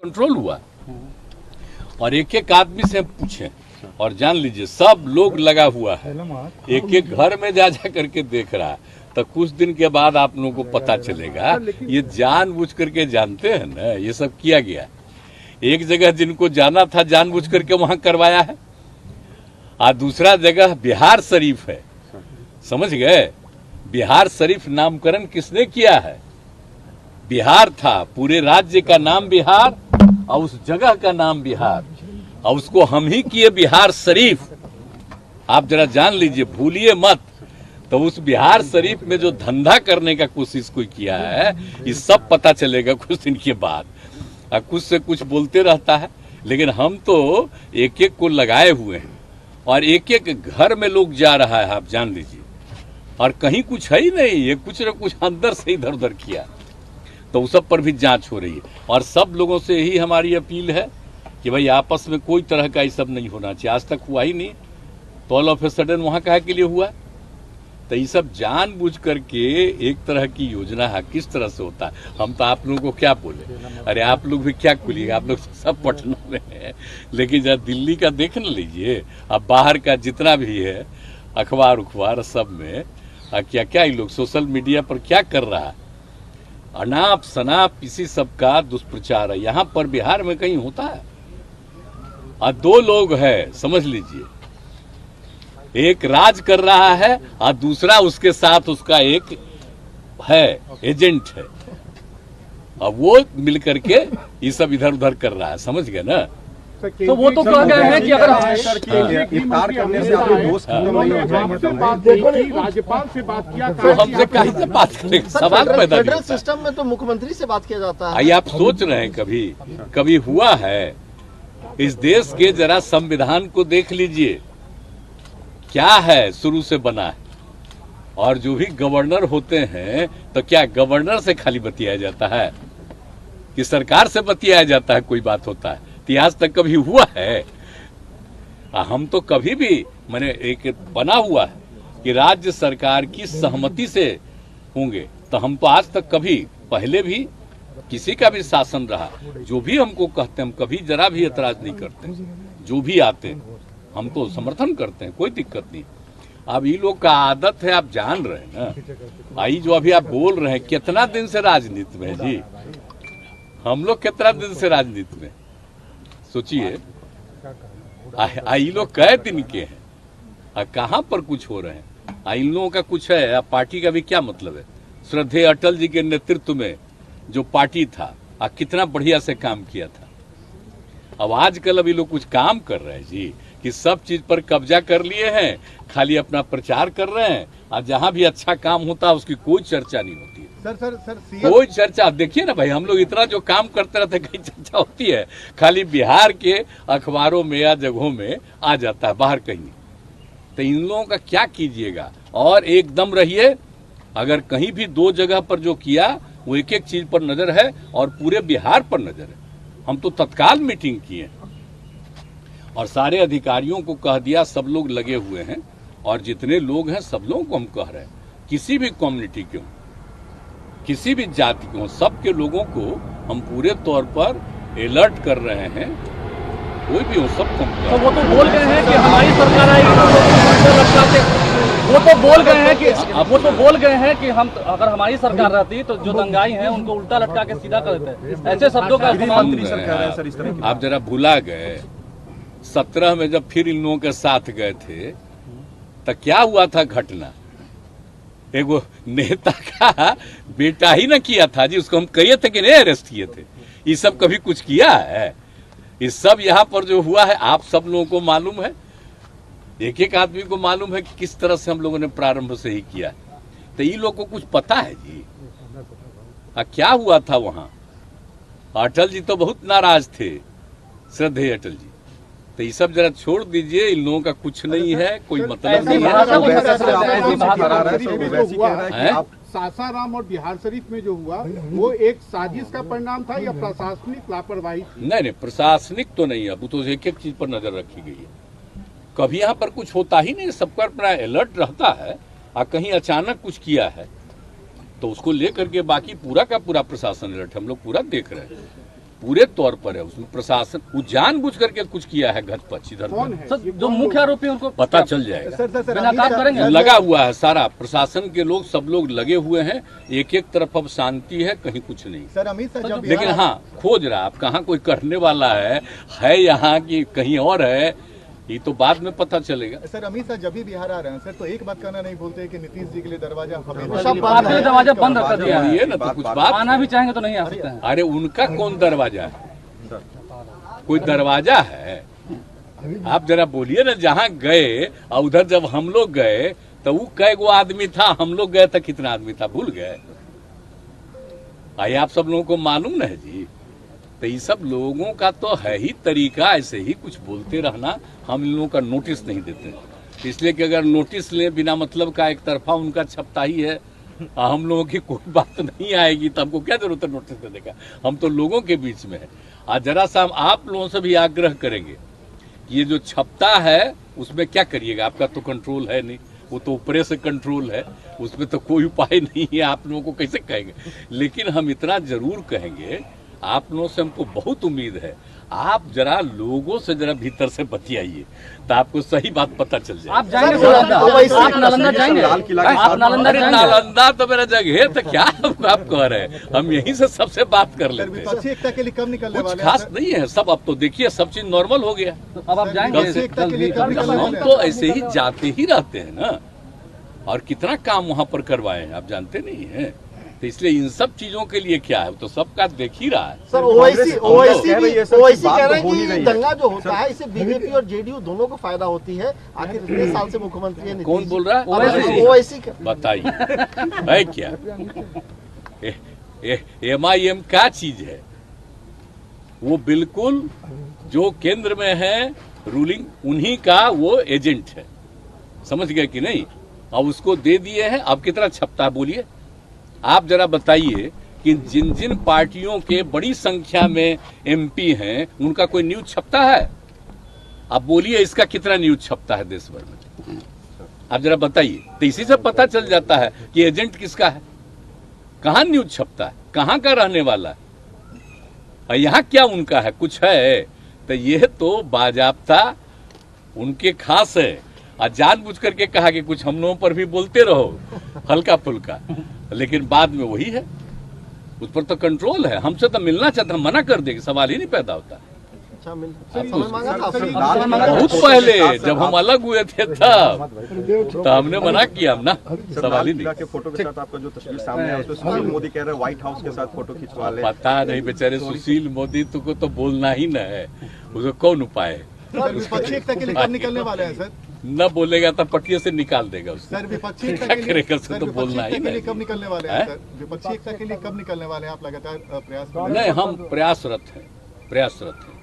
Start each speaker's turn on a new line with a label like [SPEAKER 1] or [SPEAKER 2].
[SPEAKER 1] Control हुआ और एक एक आदमी से पूछें और जान लीजिए सब लोग लगा हुआ है, एक एक घर में जा जा करके देख रहा है। तो कुछ दिन के बाद आप लोगों को पता चलेगा ये जानबूझ करके जानते हैं ना, ये सब किया गया। एक जगह जिनको जाना था जानबूझ करके वहां करवाया है और दूसरा जगह बिहार शरीफ है, समझ गए। बिहार शरीफ नामकरण किसने किया है? बिहार था, पूरे राज्य का नाम बिहार और उस जगह का नाम बिहार, और उसको हम ही किए बिहार शरीफ। आप जरा जान लीजिए, भूलिए मत। तो उस बिहार शरीफ में जो धंधा करने का कोशिश कोई किया है, ये सब पता चलेगा कुछ दिन के बाद। कुछ से कुछ बोलते रहता है, लेकिन हम तो एक एक को लगाए हुए हैं और एक एक घर में लोग जा रहा है, आप जान लीजिए। और कहीं कुछ है ही नहीं, ये कुछ न कुछ अंदर से इधर उधर किया। तो उस सब पर भी जांच हो रही है और सब लोगों से यही हमारी अपील है कि भाई आपस में कोई तरह का ये सब नहीं होना चाहिए। आज तक हुआ ही नहीं, तो ऑल ऑफ ए सडन वहां काहे के लिए हुआ? तो ये सब जानबूझ करके एक तरह की योजना है, किस तरह से होता है। हम तो आप लोगों को क्या बोले, अरे आप लोग भी क्या खोलिएगा, आप लोग सब पटना में हैं, लेकिन जब दिल्ली का देख न लीजिए, अब बाहर का जितना भी है अखबार उखबार सब में क्या क्या ये लोग सोशल मीडिया पर क्या कर रहा है, अनाप शनाप इसी सब का दुष्प्रचार है। यहाँ पर बिहार में कहीं होता है? और दो लोग हैं, समझ लीजिए, एक राज कर रहा है और दूसरा उसके साथ उसका एक है एजेंट है, और वो मिलकर के ये सब इधर उधर कर रहा है, समझ गए ना।
[SPEAKER 2] तो वो तो कह गए हैं कि अगर
[SPEAKER 3] इफ्तार करने से आपके दोस्त खत्म नहीं हो जाएंगे।
[SPEAKER 2] राज्यपाल से बात किया
[SPEAKER 1] तो हमसे कहीं से बात करेंगे, सवाल पैदा नहीं
[SPEAKER 4] फेडरल
[SPEAKER 1] होता।
[SPEAKER 4] सिस्टम में तो मुख्यमंत्री से बात किया जाता है।
[SPEAKER 1] आइए आप सोच रहे हैं कभी हुआ है? इस देश के जरा संविधान को देख लीजिए, क्या है शुरू से बना है। और जो भी गवर्नर होते हैं तो क्या गवर्नर से खाली बतियाया जाता है कि सरकार से बतियाया जाता है? कोई बात होता है? इतिहास तक कभी हुआ है? हम तो कभी भी मैंने एक बना हुआ है कि राज्य सरकार की सहमति से होंगे, तो हम तो आज तक कभी पहले भी किसी का भी शासन रहा, जो भी हमको कहते हैं हम कभी जरा भी एतराज नहीं करते। जो भी आते हैं हम तो समर्थन करते हैं, कोई दिक्कत नहीं। अब ये लोग का आदत है, आप जान रहे हैं ना। आई जो अभी आप बोल रहे हैं, कितना दिन से राजनीति में है जी, हम लोग कितना दिन से राजनीति में, सोचिए। आई लोग कई दिन के हैं, कहाँ पर कुछ हो रहे हैं। इन लोगों का कुछ है, पार्टी का भी क्या मतलब है? श्रद्धेय अटल जी के नेतृत्व में जो पार्टी था, कितना बढ़िया से काम किया था। अब आजकल अभी लोग कुछ काम कर रहे हैं जी, कि सब चीज पर कब्जा कर लिए हैं, खाली अपना प्रचार कर रहे हैं, और जहां भी अच्छा काम होता है उसकी कोई चर्चा नहीं होती है।
[SPEAKER 2] सर
[SPEAKER 1] कोई चर्चा, देखिए ना भाई, हम लोग इतना जो काम करते रहते हैं, कहीं चर्चा होती है? खाली बिहार के अखबारों में या जगहों में आ जाता है, बाहर कहीं नहीं। तो इन लोगों का क्या कीजिएगा। और एकदम रहिए, अगर कहीं भी दो जगह पर जो किया वो एक एक चीज पर नजर है और पूरे बिहार पर नजर है। हम तो तत्काल मीटिंग किए और सारे अधिकारियों को कह दिया, सब लोग लगे हुए हैं, और जितने लोग हैं सब लोगों को हम कह रहे हैं, किसी भी कम्युनिटी के हो, किसी भी जाति के हो, सबके लोगों को हम पूरे तौर पर अलर्ट कर रहे हैं। कोई भी हो, सबको हम
[SPEAKER 2] तो वो तो बोल गए हैं कि हमारी सरकार आएगी तो लटकाते। वो तो बोल गए हैं कि हम अगर हमारी सरकार रहती तो जो दंगाई हैं उनको उल्टा लटका के सीधा कर देते। ऐसे शब्दों का इस्तेमाल।
[SPEAKER 1] आप जरा भुला गए, 17 में जब फिर इन लोगों के साथ गए थे तो क्या हुआ था घटना? एगो नेता का बेटा ही ना किया था जी, उसको हम कहिए थे कि नहीं अरेस्ट किए थे। ये सब कभी कुछ किया है? ये सब यहाँ पर जो हुआ है आप सब लोगों को मालूम है, एक एक आदमी को मालूम है कि किस तरह से हम लोगों ने प्रारंभ से ही किया। तो ये लोग को कुछ पता है जी क्या हुआ था वहां? अटल जी तो बहुत नाराज थे, श्रद्धेय अटल जी। तो ये सब जरा छोड़ दीजिए, इन लोगों का कुछ नहीं है, कोई मतलब नहीं है।
[SPEAKER 2] सासाराम और बिहार शरीफ में जो हुआ वो एक साजिश का परिणाम था या प्रशासनिक लापरवाही?
[SPEAKER 1] नहीं, प्रशासनिक तो नहीं है, वो तो एक एक चीज पर नजर रखी गई है। कभी यहाँ पर कुछ होता ही नहीं, सबका अपना अलर्ट रहता है, और कहीं अचानक कुछ किया है तो उसको लेकर के बाकी पूरा का पूरा प्रशासन अलर्ट, हम लोग पूरा देख रहे हैं। पूरे तौर पर है। उसमें प्रशासन वो जानबूझ करके कुछ किया है घटपच इधर उधर।
[SPEAKER 2] सर जो मुख्य आरोपी उनको
[SPEAKER 1] पता चल जाएगा।
[SPEAKER 2] बिना काम करेंगे।
[SPEAKER 1] लगा हुआ है सारा प्रशासन के लोग, सब लोग लगे हुए हैं। एक एक तरफ अब शांति है, कहीं कुछ नहीं।
[SPEAKER 3] सर अमित शाह जब
[SPEAKER 1] लेकिन हाँ, खोज रहा अब कहाँ कोई करने वाला है यहाँ की कहीं और है, ये तो बाद में पता चलेगा।
[SPEAKER 3] सर अमित शाह जब भी बिहार आ रहे हैं सर, तो एक बात कहना नहीं भूलते कि नीतीश जी के लिए दरवाजा
[SPEAKER 2] आपने दरवाजा बंद रखा दिया है।
[SPEAKER 1] ये ना तो कुछ बात,
[SPEAKER 2] आना भी चाहेंगे तो नहीं आ सकते हैं।
[SPEAKER 1] अरे उनका कौन दरवाजा है? कोई दरवाजा है? आप जरा बोलिए ना, जहाँ गए और उधर जब हम लोग गए तो वो कै गो आदमी था, हम लोग गए तो कितना आदमी था भूल गए? आइए आप सब लोगों को मालूम न है जी। तो ये सब लोगों का तो है ही तरीका, ऐसे ही कुछ बोलते रहना। हम इन लोगों का नोटिस नहीं देते, इसलिए कि अगर नोटिस लें बिना मतलब का, एक तरफा उनका छपता ही है, हम लोगों की कोई बात नहीं आएगी तो हमको क्या जरूरत है नोटिस देने का? हम तो लोगों के बीच में है। आज जरा सा हम आप लोगों से भी आग्रह करेंगे कि ये जो छपता है उसमें क्या करिएगा? आपका तो कंट्रोल है नहीं, वो तो ऊपरे से कंट्रोल है, उसमें तो कोई उपाय नहीं है। आप लोगों को कैसे कहेंगे? लेकिन हम इतना जरूर कहेंगे, आप लोगों से हमको बहुत उम्मीद है, आप जरा लोगों से जरा भीतर से बतियाइए तो आपको सही बात पता चल जाए।
[SPEAKER 2] आप जाएंगे नालंदा? आप नालंदा जाएंगे? आप नालंदा
[SPEAKER 1] अरे नालंदा तो मेरा जगह है, तो क्या आप कह रहे हैं? हम यहीं से सबसे बात कर लेते हैं।
[SPEAKER 3] विपक्षी एकता के लिए कब निकलने
[SPEAKER 1] कुछ
[SPEAKER 3] वाले
[SPEAKER 1] खास नहीं है सब। अब तो देखिए सब चीज नॉर्मल हो गया।
[SPEAKER 2] तो अब आप जाएंगे जल्दी?
[SPEAKER 1] हम तो ऐसे ही जाते ही रहते हैं ना, और कितना काम वहाँ पर करवाए हैं आप जानते नहीं हैं। तो इसलिए इन सब चीजों के लिए क्या है, तो सबका देख ही रहा है।
[SPEAKER 4] सर ओवैसी कह रहे हैं कि दंगा जो होता है इससे बीजेपी और जेडीयू दोनों को फायदा होती है। आखिर इतने साल से मुख्यमंत्री है
[SPEAKER 1] कौन बोल रहा है?
[SPEAKER 4] ओवैसी
[SPEAKER 1] बताइए है क्या? MIM क्या चीज है? वो बिल्कुल जो केंद्र में है रूलिंग, उन्हीं का वो एजेंट है। समझ गए कि नहीं? अब उसको दे दिए हैं। अब कितना छपता है बोलिए? आप जरा बताइए कि जिन जिन पार्टियों के बड़ी संख्या में MP हैं उनका कोई न्यूज छपता है? आप बोलिए इसका कितना न्यूज छपता है देश भर में? आप जरा बताइए। तो इसी से पता चल जाता है कि एजेंट किसका है, कहाँ न्यूज छपता है, कहाँ का रहने वाला है, और यहाँ क्या उनका है, कुछ है? तो ये तो बाजाब्ता उनके खास है। और जानबूझ करके कहा कि कुछ हम लोगों पर भी बोलते रहो हल्का फुल्का, लेकिन बाद में वही है, उस पर तो कंट्रोल है। हमसे तो मिलना चाहता, हम मना कर देंगे, सवाल ही नहीं पैदा होता। बहुत पहले जब हम अलग हुए थे तब तो हमने मना किया, हम ना सवाल ही नहीं।
[SPEAKER 3] के फोटो के साथ आपका जो तस्वीर सामने है उसमें सुशील मोदी कह रहे हैं व्हाइट हाउस के साथ फोटो खिंचवा ले।
[SPEAKER 1] पता नहीं बेचारे सुशील मोदी को तो बोलना ही न है, उसको कौन उपाय है?
[SPEAKER 3] विपक्षी एकता के लिए कब निकलने वाले हैं सर?
[SPEAKER 1] न बोलेगा तो पटिया से निकाल देगा उसको।
[SPEAKER 3] सर विपक्षी एकता
[SPEAKER 1] क्या
[SPEAKER 3] के लिए
[SPEAKER 1] करेगा? उसको तो बोलना ही नहीं।
[SPEAKER 3] कब निकलने वाले हैं सर? विपक्षी एकता के लिए कब निकलने वाले हैं? आप लगातार प्रयास कर रहे हैं।
[SPEAKER 1] नहीं, हम प्रयासरत हैं, प्रयासरत हैं।